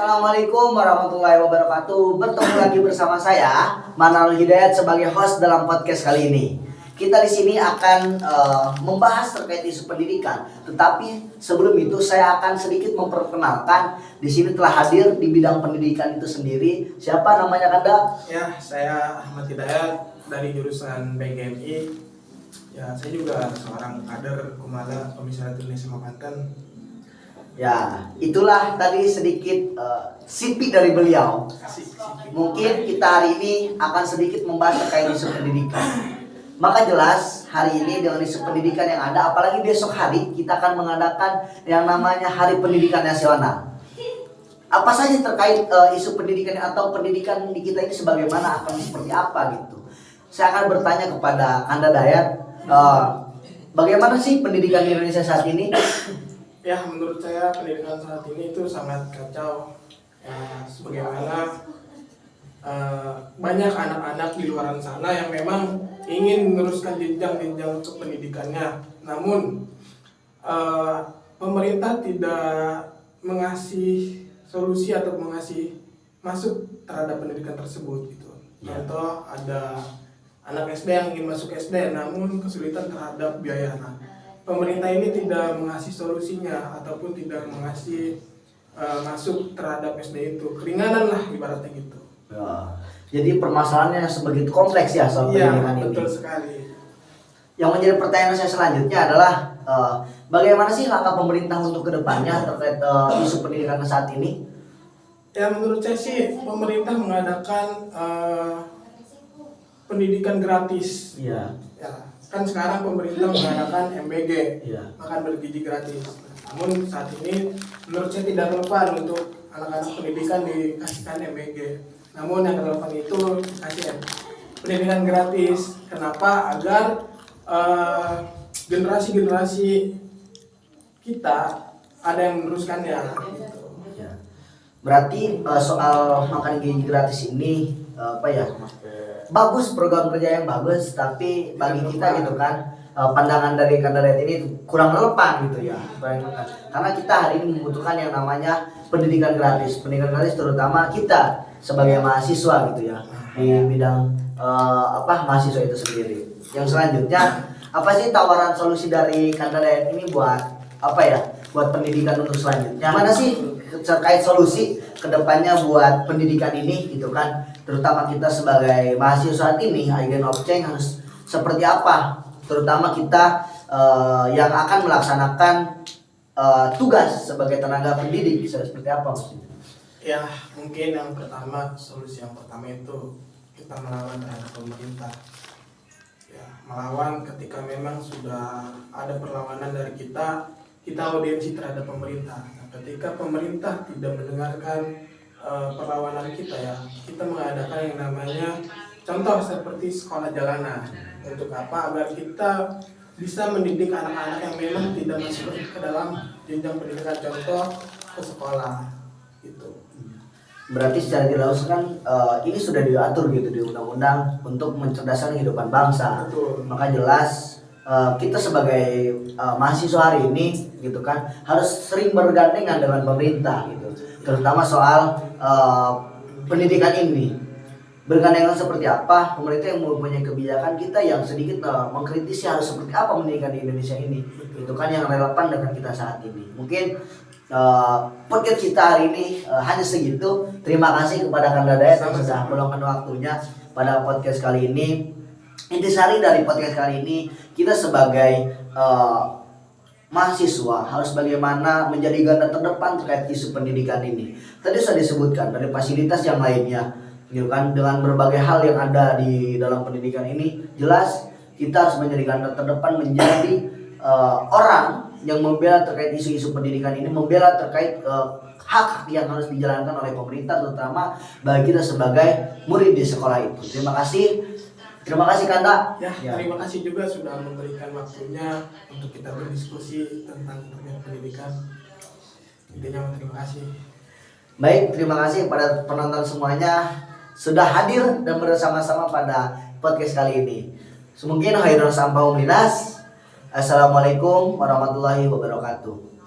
Assalamualaikum warahmatullahi wabarakatuh. Bertemu lagi bersama saya Manal Hidayat sebagai host dalam podcast kali ini. Kita di sini akan membahas terkait isu pendidikan. Tetapi sebelum itu saya akan sedikit memperkenalkan. Di sini telah hadir di bidang pendidikan itu sendiri. Siapa namanya Kanda? Ya, saya Ahmad Hidayat dari jurusan PGMI. Ya, saya juga seorang kader Kumala Komisariat Indonesia Banten. Ya, itulah tadi sedikit CV dari beliau. Mungkin kita hari ini akan sedikit membahas terkait isu pendidikan. Maka jelas hari ini dengan isu pendidikan yang ada, apalagi besok hari kita akan mengadakan yang namanya Hari Pendidikan Nasional. Apa saja terkait isu pendidikan atau pendidikan di kita ini sebagaimana akan seperti apa gitu. Saya akan bertanya kepada Kanda Dayat, bagaimana sih pendidikan di Indonesia saat ini? Ya, menurut saya pendidikan saat ini itu sangat kacau. Ya, sebagaimana banyak anak-anak di luar sana yang memang ingin meneruskan jenjang-jenjang untuk pendidikannya. Namun pemerintah tidak mengasih solusi atau mengasih masuk terhadap pendidikan tersebut gitu. Contoh ada anak SD yang ingin masuk SD namun kesulitan terhadap biaya. Pemerintah ini tidak mengasih solusinya ataupun tidak mengasih masuk terhadap SD itu. Keringanan lah ibaratnya gitu. Ya, jadi permasalahannya sebegitu kompleks ya soal pendidikan ini. Betul sekali. Yang menjadi pertanyaan saya selanjutnya adalah bagaimana sih langkah pemerintah untuk kedepannya terkait isu pendidikan saat ini? Ya, menurut saya sih pemerintah mengadakan pendidikan gratis. Iya. Ya, kan sekarang pemerintah mengadakan MBG, makan bergizi gratis. Namun saat ini menurut saya tidak relevan untuk anak-anak pendidikan dikasihkan MBG. Namun yang relevan itu dikasih pendidikan gratis. Kenapa? Agar generasi-generasi kita ada yang meneruskannya. Gitu. Ya. Berarti soal makan gizi gratis ini bagus, program kerja yang bagus, tapi bagi kita gitu kan pandangan dari kandidat ini kurang relevan gitu ya. Karena kita hari ini membutuhkan yang namanya pendidikan gratis terutama kita sebagai mahasiswa gitu ya di bidang mahasiswa itu sendiri. Yang selanjutnya apa sih tawaran solusi dari kandidat ini buat buat pendidikan untuk selanjutnya? Mana sih terkait solusi kedepannya buat pendidikan ini gitu kan, terutama kita sebagai mahasiswa ini agent of change harus seperti apa, terutama kita yang akan melaksanakan tugas sebagai tenaga pendidik bisa seperti apa maksudnya? Ya, mungkin solusi yang pertama itu kita melawan terhadap pemerintah. Ya, melawan ketika memang sudah ada perlawanan dari kita audiensi terhadap pemerintah. Nah, ketika pemerintah tidak mendengarkan perlawanan kita, ya kita mengadakan yang namanya contoh seperti sekolah jalanan. Untuk apa? Agar kita bisa mendidik anak-anak yang memang tidak masuk ke dalam jenjang pendidikan, contoh ke sekolah gitu. Berarti secara tidak langsung kan ini sudah diatur gitu di undang-undang untuk mencerdaskan kehidupan bangsa. Betul. Maka jelas kita sebagai mahasiswa hari ini gitu kan harus sering bergandengan dengan pemerintah gitu, terutama soal pendidikan ini. Bergandengan seperti apa, pemerintah yang mempunyai kebijakan, kita yang sedikit mengkritisi harus seperti apa pendidikan di Indonesia ini. Itu kan yang relevan dengan kita saat ini. Mungkin podcast kita hari ini hanya segitu. Terima kasih kepada Kanda Dayat yang sudah meluangkan waktunya pada podcast kali ini. Intisari dari podcast kali ini, kita sebagai mahasiswa harus bagaimana menjadi garda terdepan terkait isu pendidikan ini. Tadi sudah disebutkan dari fasilitas yang lainnya, gitu kan, dengan berbagai hal yang ada di dalam pendidikan ini. Jelas kita harus menjadi garda terdepan, menjadi orang yang membela terkait isu-isu pendidikan ini, membela terkait hak yang harus dijalankan oleh pemerintah, terutama bagi kita sebagai murid di sekolah itu. Terima kasih Kanda. Ya, terima kasih juga sudah memberikan waktunya untuk kita berdiskusi tentang pendidikan. Intinya terima kasih. Baik, terima kasih pada penonton semuanya sudah hadir dan bersama-sama pada podcast kali ini. Mungkin khairul sampahum linas. Assalamualaikum warahmatullahi wabarakatuh.